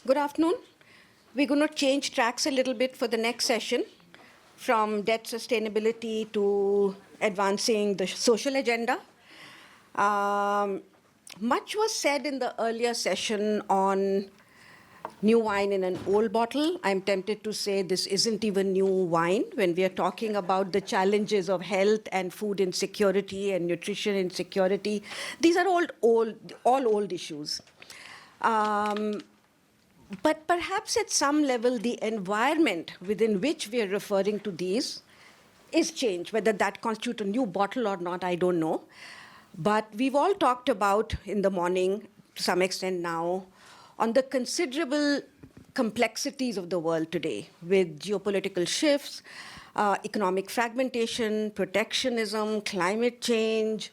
Good afternoon. We're going to change tracks a little bit for the next session from debt sustainability to advancing the social agenda. Much was said in the earlier session on new wine in an old bottle. I'm tempted to say this isn't even new wine when we are talking about the challenges of health and food insecurity and nutrition insecurity. These are all old issues. But perhaps at some level, the environment within which we are referring to these is changed. Whether that constitutes a new bottle or not, I don't know. But we've all talked about in the morning, to some extent now, on the considerable complexities of the world today with geopolitical shifts, economic fragmentation, protectionism, climate change,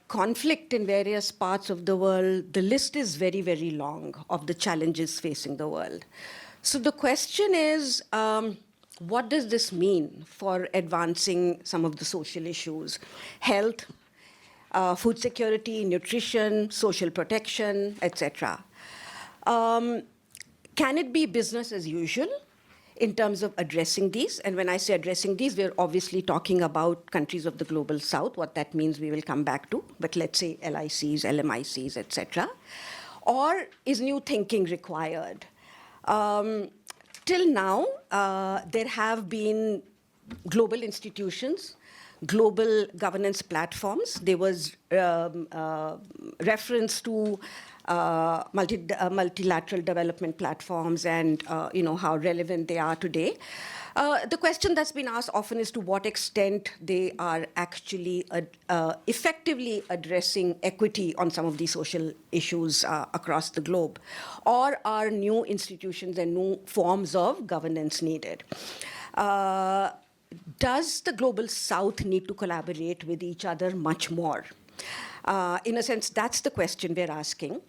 conflict in various parts of the world. The list is very, very long of the challenges facing the world. So the question is, what does this mean for advancing some of the social issues? Health, food security, nutrition, social protection, etc. Can it be business as usual in terms of addressing these? And when I say addressing these, we're obviously talking about countries of the global south. What that means we will come back to. But let's say LICs, LMICs, etc. Or is new thinking required? Till now, there have been global institutions, global governance platforms. There was reference to multilateral development platforms and how relevant they are today. The question that's been asked often is to what extent they are actually effectively addressing equity on some of these social issues across the globe, or are new institutions and new forms of governance needed? Does the global south need to collaborate with each other much more? In a sense, that's the question we're asking.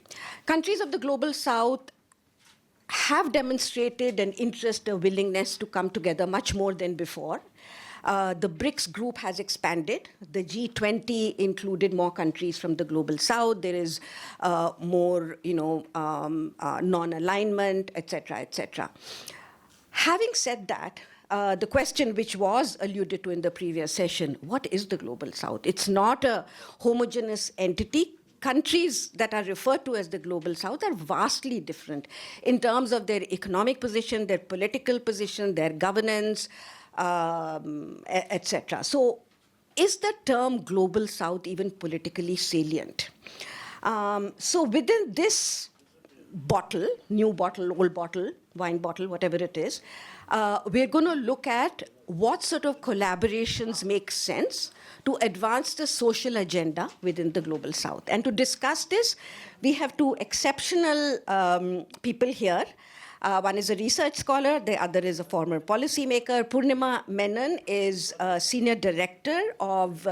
Countries of the global south have demonstrated an interest, a willingness to come together much more than before. The BRICS group has expanded. The G20 included more countries from the global south. There is more, non-alignment, et cetera. Having said that, the question which was alluded to in the previous session, what is the global south? It's not a homogeneous entity. Countries that are referred to as the global south are vastly different in terms of their economic position, their political position, their governance, etc. So is the term global south even politically salient? So within this bottle, new bottle, old bottle, wine bottle, whatever it is, we're going to look at what sort of collaborations make sense to advance the social agenda within the global south. And to discuss this, we have two exceptional people here. One is a research scholar, the other is a former policymaker. Purnima Menon is Senior Director of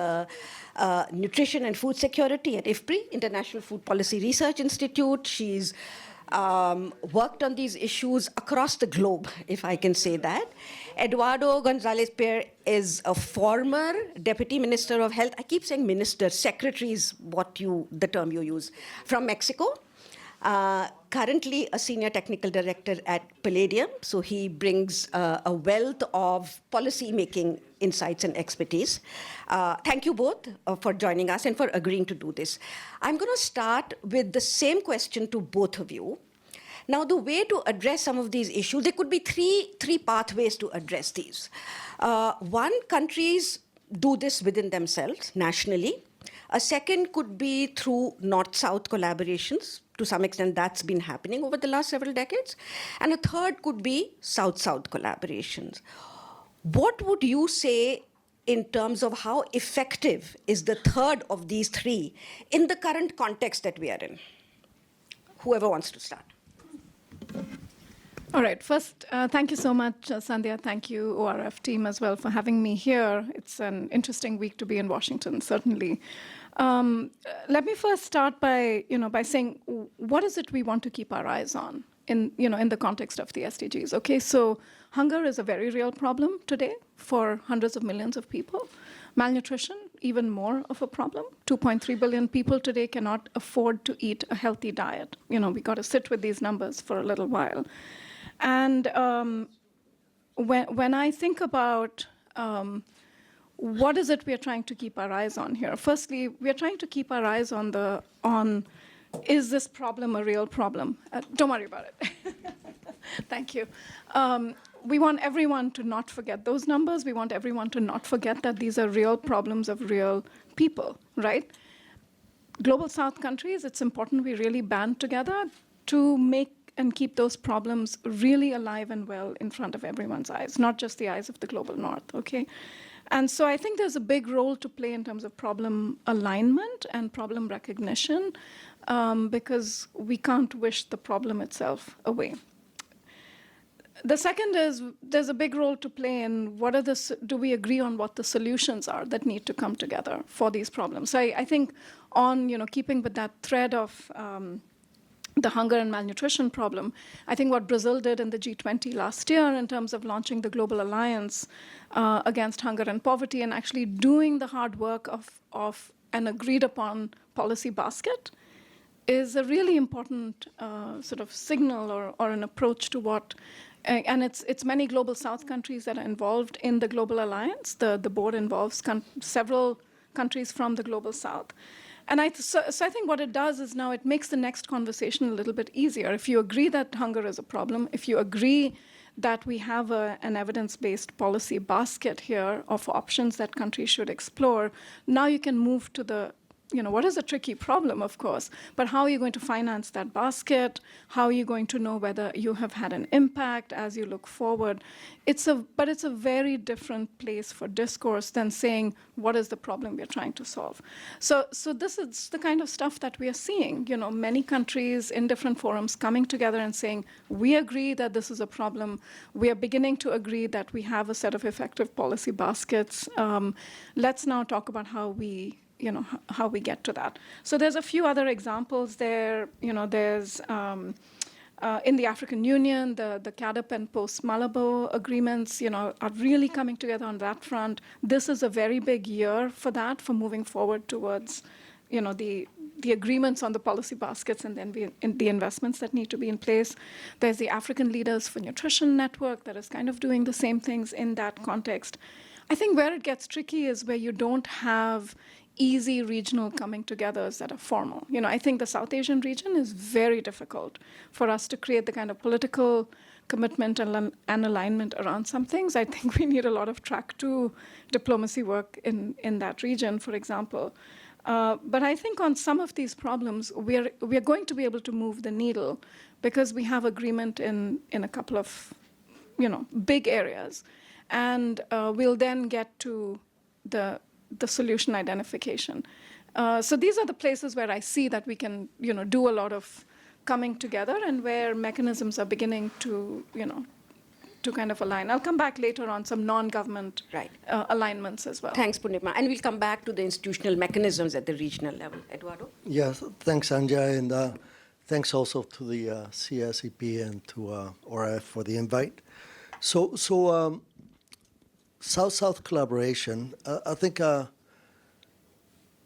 Nutrition and Food Security at IFPRI, International Food Policy Research Institute. She's worked on these issues across the globe, if I can say that. Eduardo Gonzalez-Pierre is a former Deputy Minister of Health. I keep saying minister, secretary is the term you use, from Mexico. Currently a Senior Technical Director at Palladium, so he brings a wealth of policy-making insights and expertise. Thank you both for joining us and for agreeing to do this. I'm going to start with the same question to both of you. Now, the way to address some of these issues, there could be three pathways to address these. One, countries do this within themselves, nationally. A second could be through North-South collaborations. To some extent, that's been happening over the last several decades. And a third could be South-South collaborations. What would you say in terms of how effective is the third of these three in the current context that we are in? Whoever wants to start. All right. First, thank you so much, Sandya. Thank you, ORF team, as well, for having me here. It's an interesting week to be in Washington, certainly. Let me first start by saying, what is it we want to keep our eyes on in the context of the SDGs? Okay, so hunger is a very real problem today for hundreds of millions of people. Malnutrition, even more of a problem. 2.3 billion people today cannot afford to eat a healthy diet. We got to sit with these numbers for a little while. And when I think about what is it we are trying to keep our eyes on here? Firstly, we are trying to keep our eyes on is this problem a real problem? Don't worry about it. Thank you. We want everyone to not forget those numbers. We want everyone to not forget that these are real problems of real people, right? Global South countries, it's important we really band together to make and keep those problems really alive and well in front of everyone's eyes, not just the eyes of the Global North, okay? And so I think there's a big role to play in terms of problem alignment and problem recognition, because we can't wish the problem itself away. The second is there's a big role to play in do we agree on what the solutions are that need to come together for these problems? So I think on keeping with that thread of the hunger and malnutrition problem, I think what Brazil did in the G20 last year in terms of launching the Global Alliance against hunger and poverty and actually doing the hard work of an agreed upon policy basket is a really important sort of signal or an approach to what, and it's many Global South countries that are involved in the Global Alliance. The board involves several countries from the Global South. And so I think what it does is now it makes the next conversation a little bit easier. If you agree that hunger is a problem, if you agree that we have an evidence-based policy basket here of options that countries should explore, now you can move to the what is a tricky problem, of course, but how are you going to finance that basket? How are you going to know whether you have had an impact as you look forward? But it's a very different place for discourse than saying, what is the problem we're trying to solve? So this is the kind of stuff that we are seeing, many countries in different forums coming together and saying, we agree that this is a problem. We are beginning to agree that we have a set of effective policy baskets. Let's now talk about how we get to that. So there's a few other examples there. There's in the African Union, the CAADP and post-Malabo agreements, are really coming together on that front. This is a very big year for that, for moving forward towards, the agreements on the policy baskets and then the investments that need to be in place. There's the African Leaders for Nutrition Network that is kind of doing the same things in that context. I think where it gets tricky is where you don't have easy regional coming togethers that are formal. I think the South Asian region is very difficult for us to create the kind of political commitment and alignment around some things. I think we need a lot of track 2 diplomacy work in that region, for example. But I think on some of these problems, we're going to be able to move the needle because we have agreement in a couple of big areas. And we'll then get to the solution identification. So these are the places where I see that we can, do a lot of coming together and where mechanisms are beginning to, to kind of align. I'll come back later on some non-government alignments as well. Thanks, Purnima. And we'll come back to the institutional mechanisms at the regional level. Eduardo? Yes, thanks, Sandya, and thanks also to the CSEP and to ORF for the invite. So South-South collaboration, I think it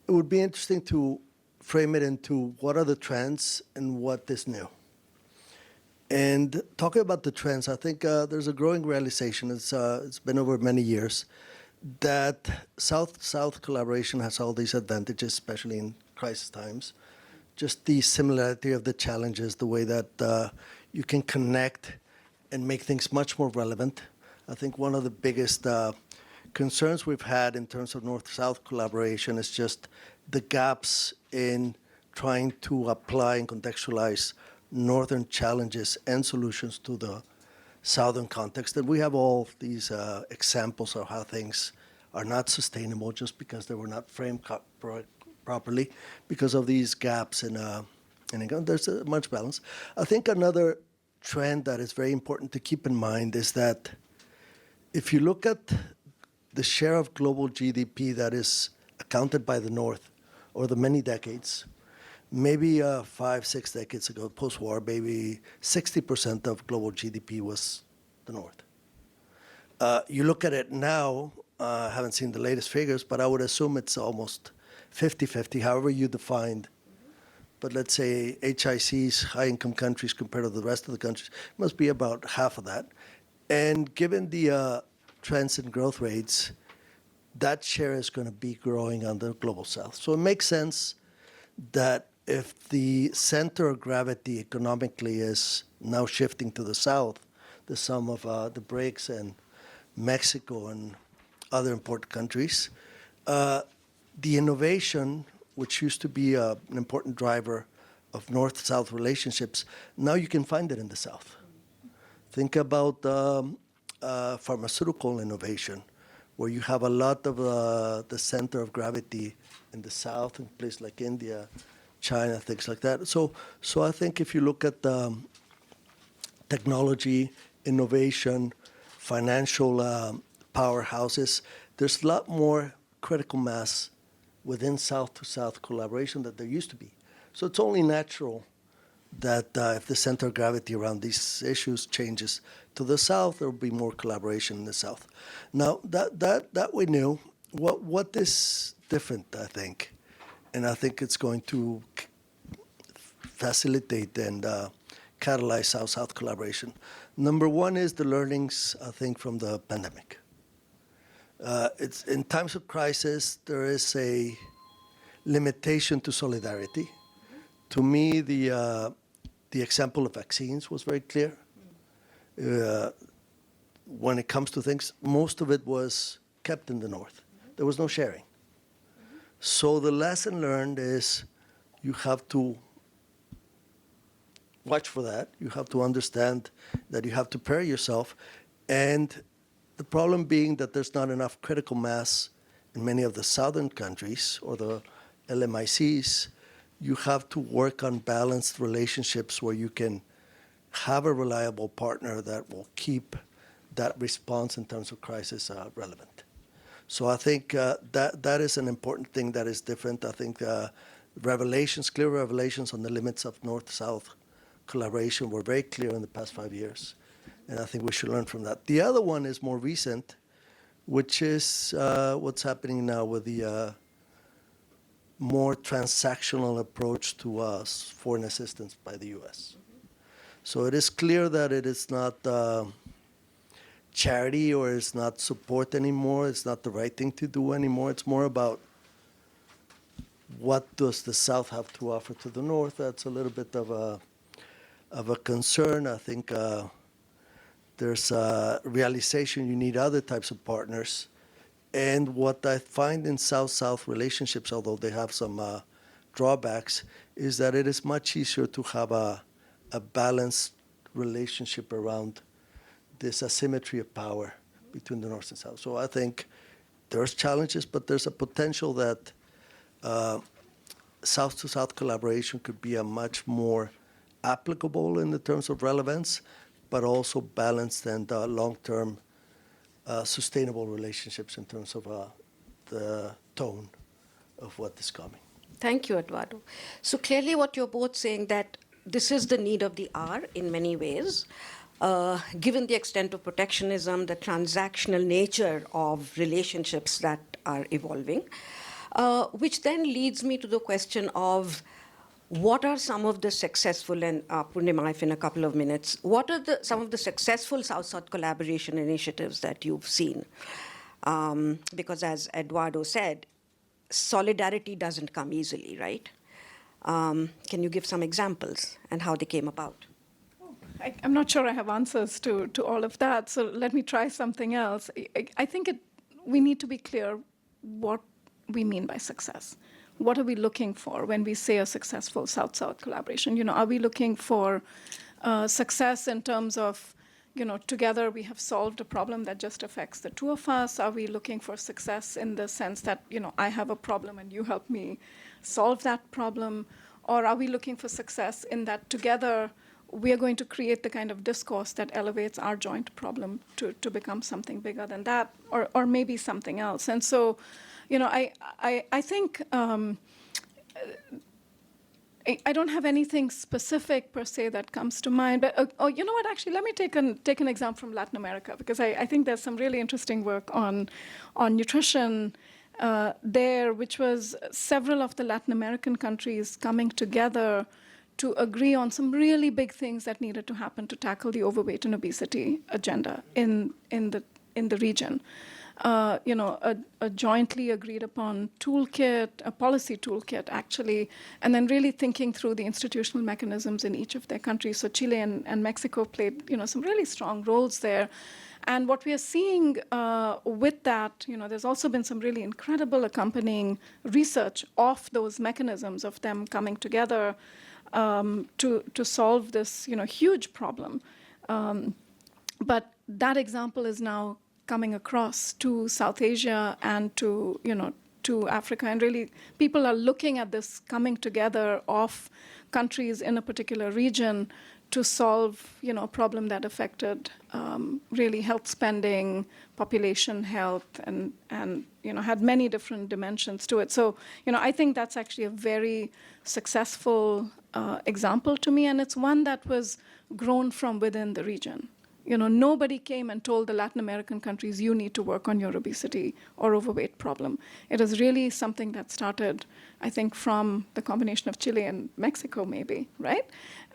would be interesting to frame it into what are the trends and what is new. And talking about the trends, I think there's a growing realization, it's been over many years, that South-South collaboration has all these advantages, especially in crisis times. Just the similarity of the challenges, the way that you can connect and make things much more relevant. I think one of the biggest concerns we've had in terms of North-South collaboration is just the gaps in trying to apply and contextualize Northern challenges and solutions to the Southern context. And we have all these examples of how things are not sustainable just because they were not framed properly because of these gaps in income. There's much balance. I think another trend that is very important to keep in mind is that if you look at the share of global GDP that is accounted by the North over the many decades, maybe 5-6 decades ago, post-war, maybe 60% of global GDP was the North. You look at it now, I haven't seen the latest figures, but I would assume it's almost 50-50, however you defined. But let's say HICs, high-income countries compared to the rest of the countries, must be about half of that. And given the trends in growth rates, that share is going to be growing on the global south. So it makes sense that if the center of gravity economically is now shifting to the south, the sum of the BRICS and Mexico and other important countries, the innovation, which used to be an important driver of north-south relationships, now you can find it in the south. Think about pharmaceutical innovation, where you have a lot of the center of gravity in the south, in places like India, China, things like that. So I think if you look at technology, innovation, financial powerhouses, there's a lot more critical mass within South-to-South collaboration than there used to be. So it's only natural that if the center of gravity around these issues changes to the South, there will be more collaboration in the South. Now, that we knew. What is different, I think, and I think it's going to facilitate and catalyze South-South collaboration. Number one is the learnings, I think, from the pandemic. It's in times of crisis, there is a limitation to solidarity. To me, the example of vaccines was very clear. When it comes to things, most of it was kept in the North. There was no sharing. So the lesson learned is you have to watch for that. You have to understand that you have to prepare yourself. And the problem being that there's not enough critical mass in many of the southern countries or the LMICs, you have to work on balanced relationships where you can have a reliable partner that will keep that response in terms of crisis relevant. So I think that is an important thing that is different. I think clear revelations on the limits of North-South collaboration were very clear in the past 5 years. And I think we should learn from that. The other one is more recent, which is what's happening now with the more transactional approach to foreign assistance by the U.S. So it is clear that it is not charity or it's not support anymore. It's not the right thing to do anymore. It's more about what does the South have to offer to the North. That's a little bit of a concern. I think there's a realization you need other types of partners. And what I find in South-South relationships, although they have some drawbacks, is that it is much easier to have a balanced relationship around this asymmetry of power between the North and South. So I think there's challenges, but there's a potential that South-to-South collaboration could be a much more applicable in the terms of relevance, but also balanced and long-term sustainable relationships in terms of the tone of what is coming. Thank you, Eduardo. So clearly what you're both saying that this is the need of the hour in many ways, given the extent of protectionism, the transactional nature of relationships that are evolving, which then leads me to the question of what are some of the successful, and Purnima, in a couple of minutes, what are some of the successful South-South collaboration initiatives that you've seen? Because as Eduardo said, solidarity doesn't come easily, right? Can you give some examples and how they came about? I'm not sure I have answers to all of that, so let me try something else. I think we need to be clear what we mean by success. What are we looking for when we say a successful South-South collaboration? You know, are we looking for success in terms of, you know, together we have solved a problem that just affects the two of us? Are we looking for success in the sense that, you know, I have a problem and you help me solve that problem? Or are we looking for success in that together we are going to create the kind of discourse that elevates our joint problem to become something bigger than that, or maybe something else? And so, you know, I think I don't have anything specific per se that comes to mind, but you know what? Actually, let me take an example from Latin America, because I think there's some really interesting work on nutrition there, which was several of the Latin American countries coming together to agree on some really big things that needed to happen to tackle the overweight and obesity agenda in the region. A jointly agreed upon toolkit, a policy toolkit, actually, and then really thinking through the institutional mechanisms in each of their countries. So Chile and Mexico played, some really strong roles there. And what we are seeing with that, there's also been some really incredible accompanying research of those mechanisms of them coming together to solve this, huge problem. But that example is now coming across to South Asia and to Africa, and really people are looking at this coming together of countries in a particular region to solve a problem that affected really health spending, population health, and had many different dimensions to it. So I think that's actually a very successful example to me, and it's one that was grown from within the region. Nobody came and told the Latin American countries, you need to work on your obesity or overweight problem. It is really something that started, I think, from the combination of Chile and Mexico, maybe, right?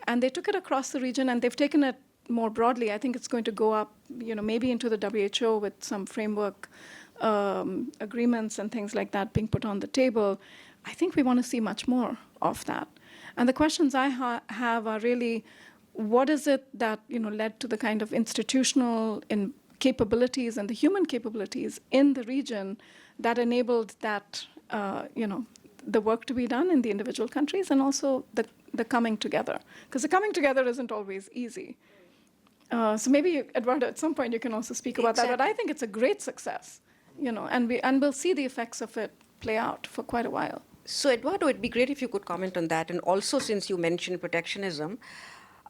And they took it across the region, and they've taken it more broadly. I think it's going to go up, maybe into the WHO with some framework agreements and things like that being put on the table. I think we want to see much more of that. And the questions I have are really, what is it that led to the kind of institutional capabilities and the human capabilities in the region that enabled that the work to be done in the individual countries, and also the coming together, because the coming together isn't always easy. So maybe, Eduardo, at some point you can also speak about that. But I think it's a great success, and we'll see the effects of it play out for quite a while. So Eduardo, it'd be great if you could comment on that, and also since you mentioned protectionism.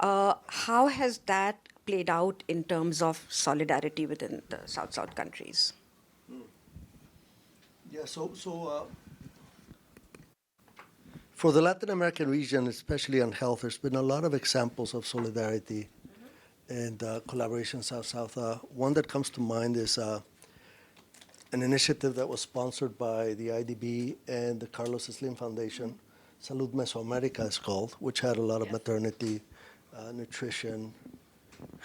How has that played out in terms of solidarity within the South-South countries? Yeah, so for the Latin American region, especially on health, there's been a lot of examples of solidarity and collaboration South-South. One that comes to mind is an initiative that was sponsored by the IDB and the Carlos Slim Foundation, Salud Mesoamerica is called, which had a lot of maternity, nutrition,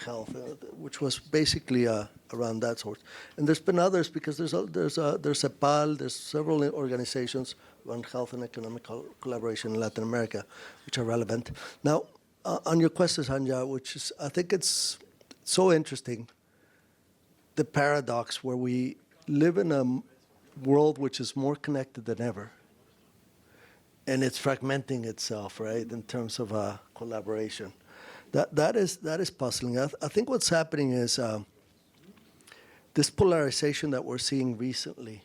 health, which was basically around that sort. And there's been others, because there's CEPAL, there's several organizations around health and economic collaboration in Latin America, which are relevant. Now, on your question, Sandya, which is, I think it's so interesting, the paradox where we live in a world which is more connected than ever, and it's fragmenting itself, right, in terms of collaboration. That is puzzling. I think what's happening is this polarization that we're seeing recently,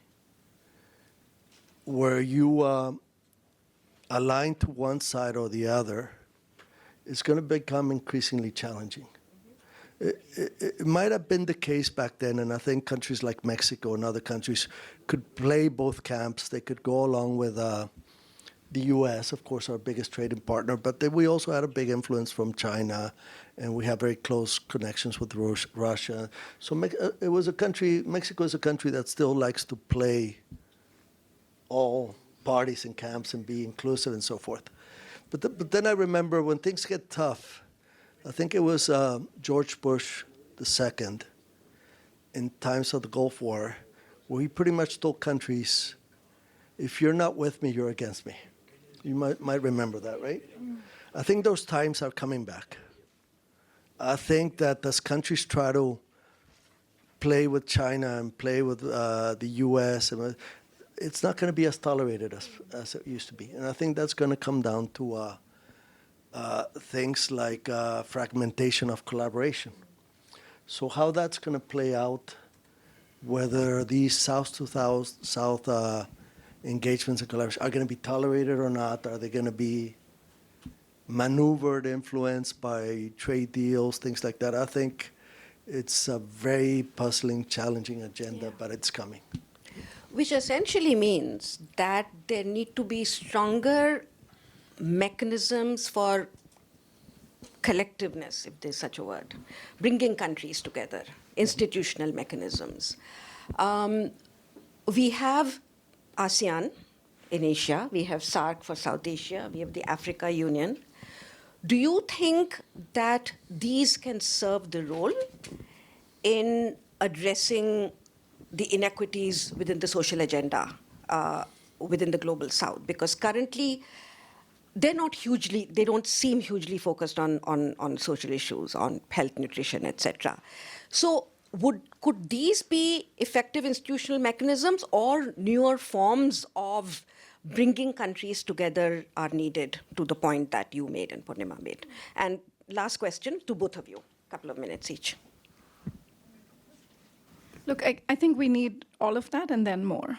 where you align to one side or the other, is going to become increasingly challenging. It might have been the case back then, and I think countries like Mexico and other countries could play both camps. They could go along with the U.S., of course, our biggest trading partner, but then we also had a big influence from China, and we have very close connections with Russia. So Mexico is a country that still likes to play all parties and camps and be inclusive and so forth. But then I remember when things get tough, I think it was George Bush II in times of the Gulf War, where he pretty much told countries, if you're not with me, you're against me. You might remember that, right? I think those times are coming back. I think that as countries try to play with China and play with the U.S., it's not going to be as tolerated as it used to be. And I think that's going to come down to things like fragmentation of collaboration. So how that's going to play out, whether these South engagements and collaboration are going to be tolerated or not, are they going to be maneuvered, influenced by trade deals, things like that. I think it's a very puzzling, challenging agenda, but it's coming. Which essentially means that there need to be stronger mechanisms for collectiveness, if there's such a word, bringing countries together, institutional mechanisms. We have ASEAN in Asia, we have SAARC for South Asia, we have the Africa Union. Do you think that these can serve the role in addressing the inequities within the social agenda within the global South? Because currently, they don't seem hugely focused on social issues, on health, nutrition, etc. So could these be effective institutional mechanisms, or newer forms of bringing countries together are needed, to the point that you made and Purnima made? And last question to both of you, a couple of minutes each. Look, I think we need all of that and then more.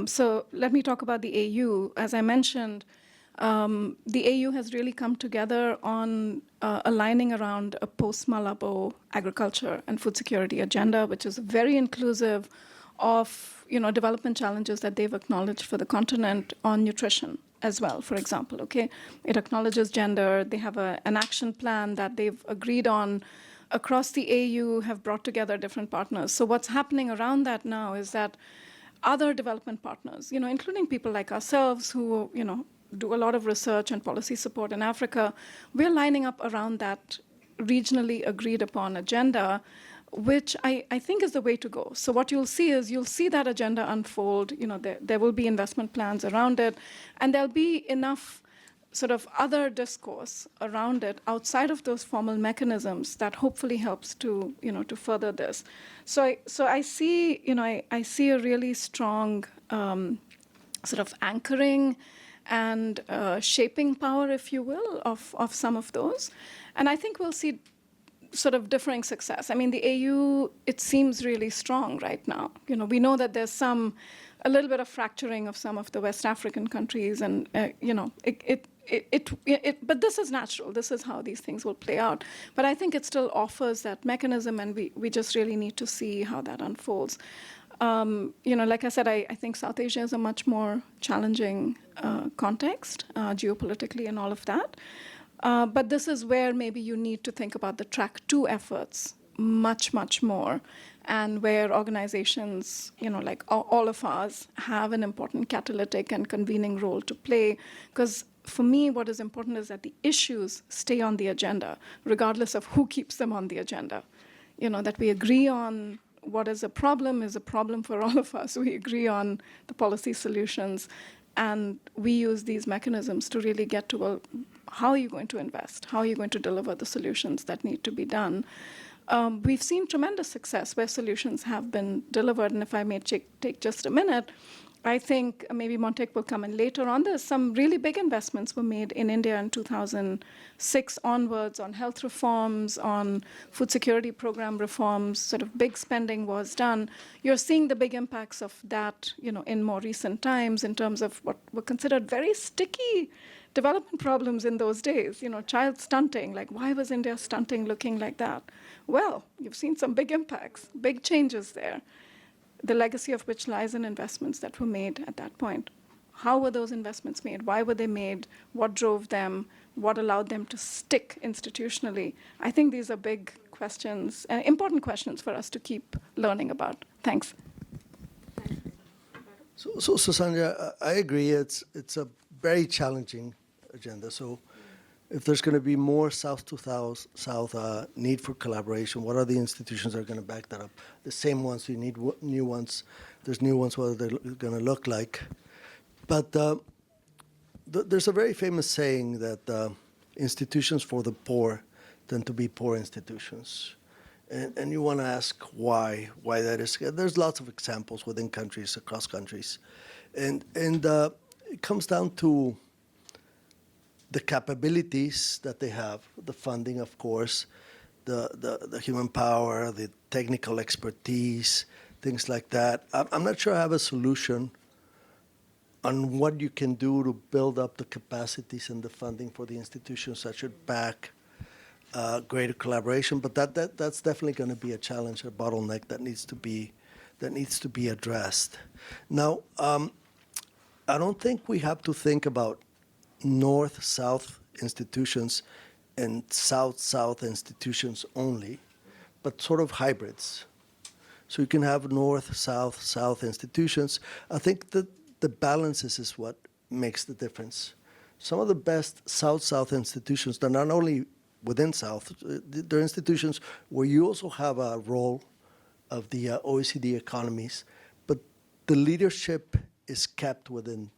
So let me talk about the AU. As I mentioned, the AU has really come together on aligning around a post-Malabo agriculture and food security agenda, which is very inclusive of development challenges that they've acknowledged for the continent on nutrition as well, for example. Okay, it acknowledges gender. They have an action plan that they've agreed on across the AU, have brought together different partners. So what's happening around that now is that other development partners, including people like ourselves who, do a lot of research and policy support in Africa, we're lining up around that regionally agreed upon agenda, which I think is the way to go. So what you'll see that agenda unfold. There will be investment plans around it, and there'll be enough sort of other discourse around it outside of those formal mechanisms that hopefully helps to further this. So I see I see a really strong sort of anchoring and shaping power, if you will, of some of those, and I think we'll see sort of differing success. I mean, the AU, it seems really strong right now. We know that there's a little bit of fracturing of some of the West African countries, and but this is natural. This is how these things will play out. But I think it still offers that mechanism, and we just really need to see how that unfolds. Like I said, I think South Asia is a much more challenging context, geopolitically and all of that. But this is where maybe you need to think about the track 2 efforts much, much more, and where organizations, like all of us, have an important catalytic and convening role to play. Because for me, what is important is that the issues stay on the agenda, regardless of who keeps them on the agenda. That we agree on what is a problem for all of us. We agree on the policy solutions, and we use these mechanisms to really get to, well, how are you going to invest? How are you going to deliver the solutions that need to be done? We've seen tremendous success where solutions have been delivered, and if I may take just a minute, I think maybe Montek will come in later on this. Some really big investments were made in India in 2006 onwards on health reforms, on food security program reforms. Sort of big spending was done. You're seeing the big impacts of that, in more recent times in terms of what were considered very sticky development problems in those days. Child stunting. Like, why was India stunting looking like that? Well, you've seen some big impacts, big changes there, the legacy of which lies in investments that were made at that point. How were those investments made? Why were they made? What drove them? What allowed them to stick institutionally? I think these are big questions, important questions for us to keep learning about. Thanks. So Sandya, I agree. It's a very challenging agenda. So if there's going to be more South to South need for collaboration, what are the institutions that are going to back that up? The same ones, you need new ones. There's new ones, what are they going to look like? But there's a very famous saying that institutions for the poor tend to be poor institutions. And you want to ask why that is. There's lots of examples within countries, across countries. And it comes down to the capabilities that they have, the funding, of course, the human power, the technical expertise, things like that. I'm not sure I have a solution on what you can do to build up the capacities and the funding for the institutions that should back greater collaboration. But that's definitely going to be a challenge, a bottleneck that needs to be addressed. Now, I don't think we have to think about north-south institutions and south-south institutions only, but sort of hybrids. So you can have north, south, south institutions. I think that the balances is what makes the difference. Some of the best south-south institutions, they're not only within South, they're institutions where you also have a role of the OECD economies, but the leadership is kept within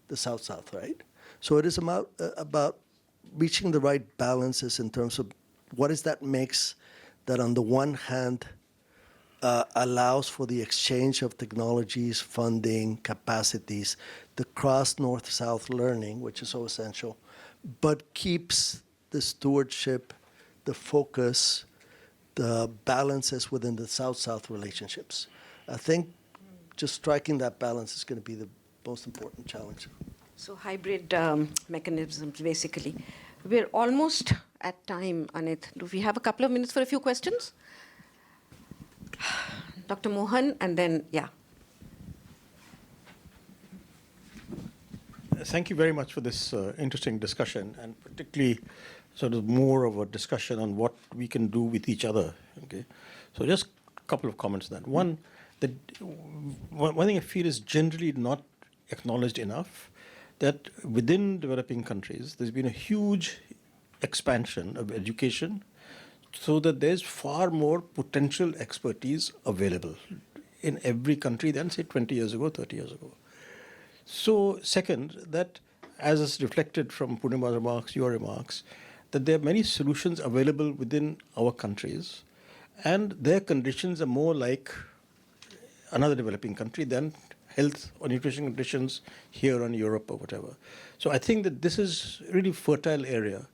the South-South, right? So it is about reaching the right balances in terms of what is that mix that on the one hand allows for the exchange of technologies, funding, capacities, the cross north-south learning, which is so essential, but keeps the stewardship, the focus, the balances within the south-south relationships. I think just striking that balance is going to be the most important challenge. So hybrid mechanisms, basically. We're almost at time, Anit. Do we have a couple of minutes for a few questions? Dr. Mohan, and then, yeah. Thank you very much for this interesting discussion, and particularly sort of more of a discussion on what we can do with each other. Okay, so just a couple of comments on that. One thing I feel is generally not acknowledged enough, that within developing countries, there's been a huge expansion of education so that there's far more potential expertise available in every country than, say, 20 years ago, 30 years ago. So, second, that as is reflected from Purnima's remarks, your remarks, that there are many solutions available within our countries, and their conditions are more like another developing country than health or nutrition conditions here in Europe or whatever. So I think that this is really fertile area,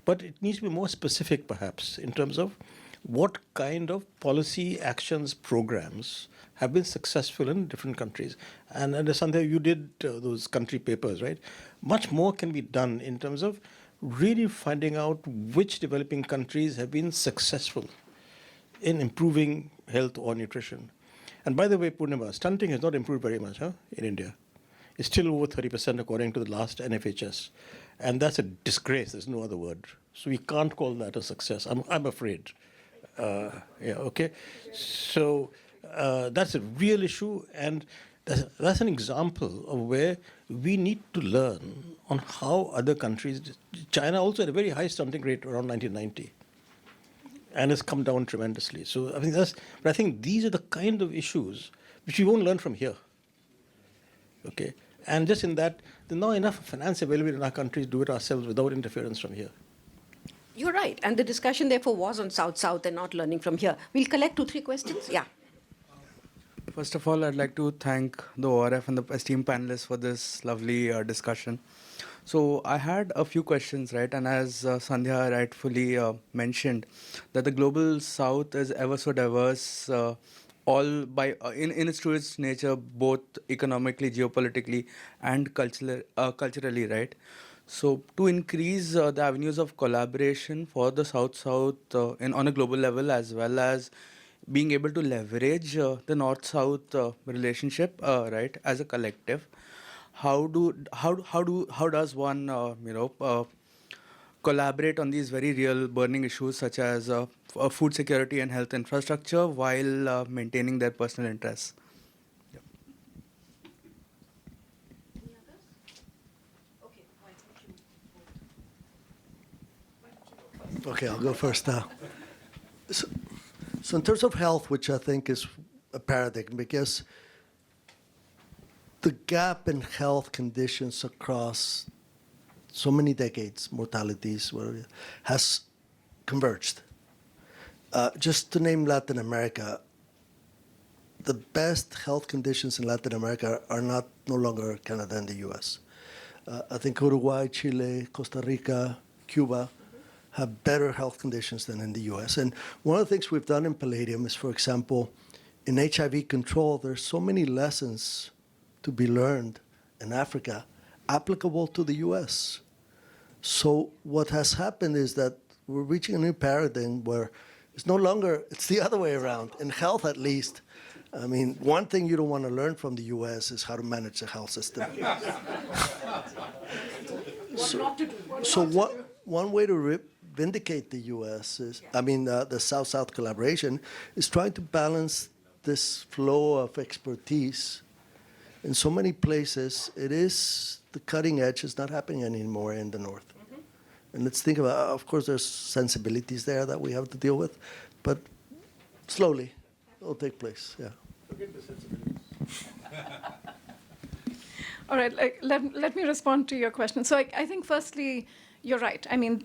but it needs to be more specific perhaps in terms of what kind of policy actions, programs have been successful in different countries. And Sandya, you did those country papers, right? Much more can be done in terms of really finding out which developing countries have been successful in improving health or nutrition. And by the way, Purnima, stunting has not improved very much in India. It's still over 30% according to the last NFHS. And that's a disgrace, there's no other word. So we can't call that a success, I'm afraid. Yeah, okay. So that's a real issue, and that's an example of where we need to learn on how other countries. China also had a very high stunting rate around 1990, and it's come down tremendously. So I think these are the kind of issues which we won't learn from here. Okay, and just in that, there's not enough finance available in our countries to do it ourselves without interference from here. You're right. And the discussion, therefore, was on South-South and not learning from here. We'll collect 2-3 questions. Yeah. First of all, I'd like to thank the ORF and the esteemed panelists for this lovely discussion. So I had a few questions, right? And as Sandhya rightfully mentioned, that the global South is ever so diverse, all by in its truest nature, both economically, geopolitically, and culturally, right? So to increase the avenues of collaboration for the South-South on a global level, as well as being able to leverage the North-South relationship, right, as a collective, how does one collaborate on these very real burning issues such as food security and health infrastructure while maintaining their personal interests? Okay, I'll go first now. So in terms of health, which I think is a paradigm, because the gap in health conditions across so many decades, mortalities, whatever, has converged. Just to name Latin America, the best health conditions in Latin America are no longer Canada and the US. I think Uruguay, Chile, Costa Rica, Cuba have better health conditions than in the US. And one of the things we've done in Palladium is, for example, in HIV control, there's so many lessons to be learned in Africa applicable to the US. So what has happened is that we're reaching a new paradigm where it's no longer, it's the other way around, in health at least. I mean, one thing you don't want to learn from the US is how to manage the health system. what not to do. So one way to vindicate the U.S. is, the South-South collaboration is trying to balance this flow of expertise. In so many places, it is the cutting edge is not happening anymore in the North. And let's think about, of course, there's sensibilities there that we have to deal with, but slowly it'll take place, yeah. Forget the sensibilities. All right, let me respond to your question. So I think firstly, you're right. I mean,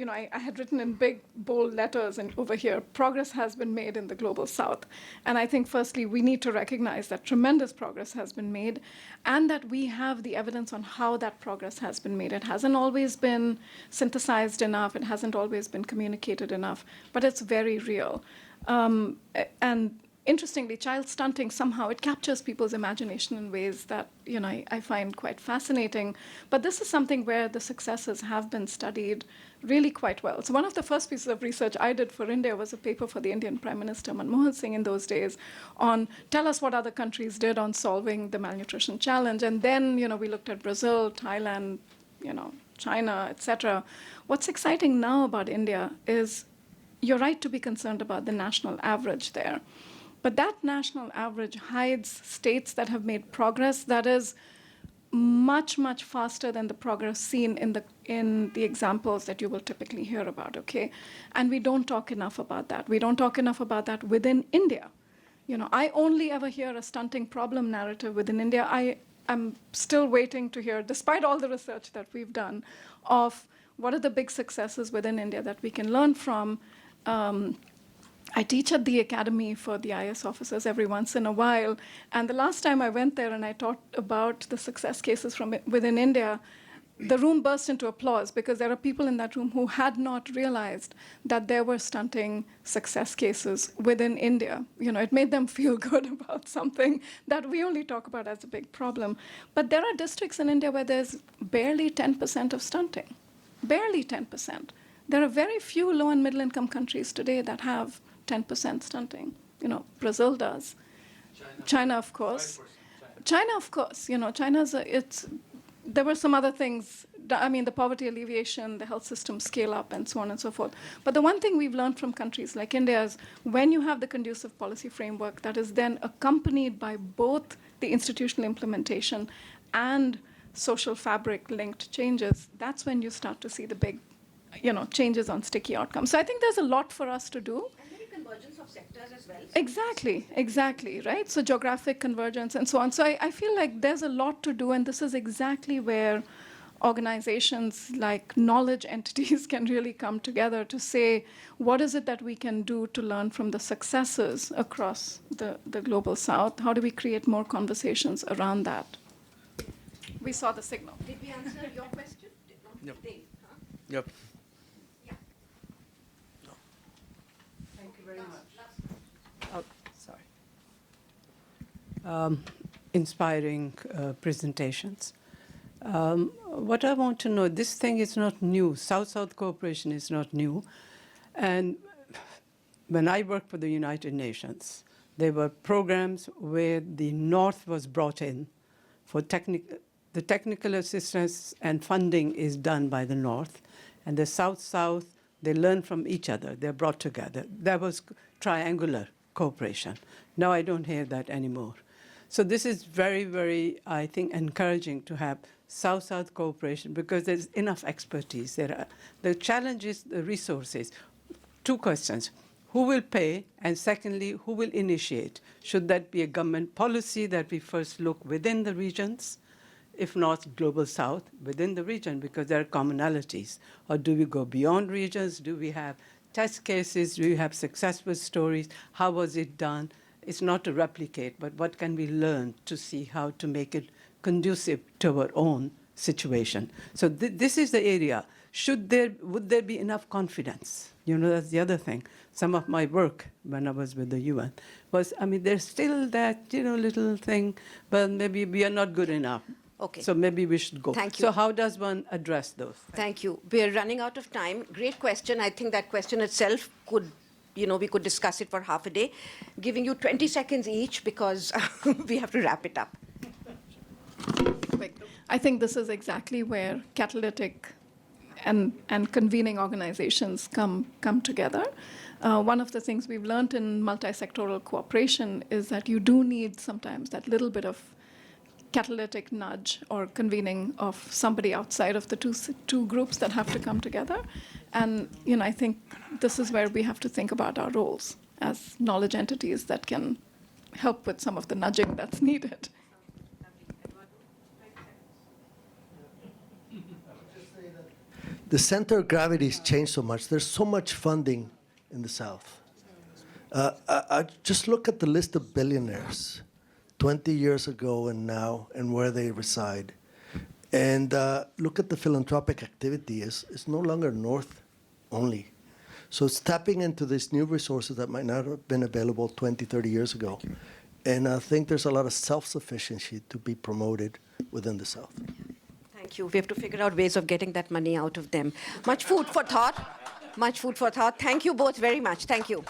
I had written in big, bold letters and over here, progress has been made in the global south. And I think firstly, we need to recognize that tremendous progress has been made and that we have the evidence on how that progress has been made. It hasn't always been synthesized enough. It hasn't always been communicated enough, but it's very real. And interestingly, child stunting, somehow it captures people's imagination in ways that I find quite fascinating. But this is something where the successes have been studied really quite well. So one of the first pieces of research I did for India was a paper for the Indian Prime Minister Manmohan Singh in those days on tell us what other countries did on solving the malnutrition challenge. And then we looked at Brazil, Thailand, China, etc. What's exciting now about India is you're right to be concerned about the national average there. But that national average hides states that have made progress that is much, much faster than the progress seen in the examples that you will typically hear about, okay? And we don't talk enough about that. We don't talk enough about that within India. I only ever hear a stunting problem narrative within India. I'm still waiting to hear, despite all the research that we've done, of what are the big successes within India that we can learn from. I teach at the Academy for the IS officers every once in a while. And the last time I went there and I taught about the success cases from within India, the room burst into applause because there are people in that room who had not realized that there were stunting success cases within India. It made them feel good about something that we only talk about as a big problem. But there are districts in India where there's barely 10% of stunting, barely 10%. There are very few low and middle income countries today that have 10% stunting. Brazil does. China, of course. China, of course. There were some other things. The poverty alleviation, the health system scale up, and so on and so forth. But the one thing we've learned from countries like India is when you have the conducive policy framework that is then accompanied by both the institutional implementation and social fabric-linked changes, that's when you start to see the big changes on sticky outcomes. So I think there's a lot for us to do. And maybe convergence of sectors as well. Exactly, right? So geographic convergence and so on. So I feel like there's a lot to do, and this is exactly where organizations like knowledge entities can really come together to say, what is it that we can do to learn from the successes across the global south? How do we create more conversations around that? We saw the signal. Did we answer your question? Yep. Dave, huh? Yep. Yeah. Thank you very much. Oh, sorry. Inspiring presentations. What I want to know, this thing is not new. South-South cooperation is not new. And when I worked for the United Nations, there were programs where the North was brought in for the technical assistance and funding is done by the North. And the South-South, they learn from each other. They're brought together. That was triangular cooperation. Now I don't hear that anymore. So this is very, very, I think, encouraging to have South-South cooperation because there's enough expertise. The challenge is the resources. Two questions. Who will pay? And secondly, who will initiate? Should that be a government policy that we first look within the regions? If not global south, within the region, because there are commonalities. Or do we go beyond regions? Do we have test cases? Do we have successful stories? How was it done? It's not to replicate, but what can we learn to see how to make it conducive to our own situation? So this is the area. Would there be enough confidence? That's the other thing. Some of my work when I was with the UN was, there's still that, little thing, but maybe we are not good enough. Okay. So maybe we should go. Thank you. So how does one address those? Thank you. We're running out of time. Great question. I think that question itself could, we could discuss it for half a day. Giving you 20 seconds each because we have to wrap it up. philanthropic. I think this is exactly where catalytic and convening organizations come together. One of the things we've learned in multi-sectoral cooperation is that you do need sometimes that little bit of catalytic nudge or convening of somebody outside of the two groups that have to come together. And I think this is where we have to think about our roles as knowledge entities that can help with some of the nudging that's needed. The center of gravity has changed so much. There's so much funding in the South. I just look at the list of billionaires 20 years ago and now and where they reside. And look at the philanthropic activity. It's no longer North only. So it's tapping into these new resources that might not have been available 20, 30 years ago. And I think there's a lot of self-sufficiency to be promoted within the South. Thank you. We have to figure out ways of getting that money out of them. Much food for thought. Much food for thought. Thank you both very much. Thank you.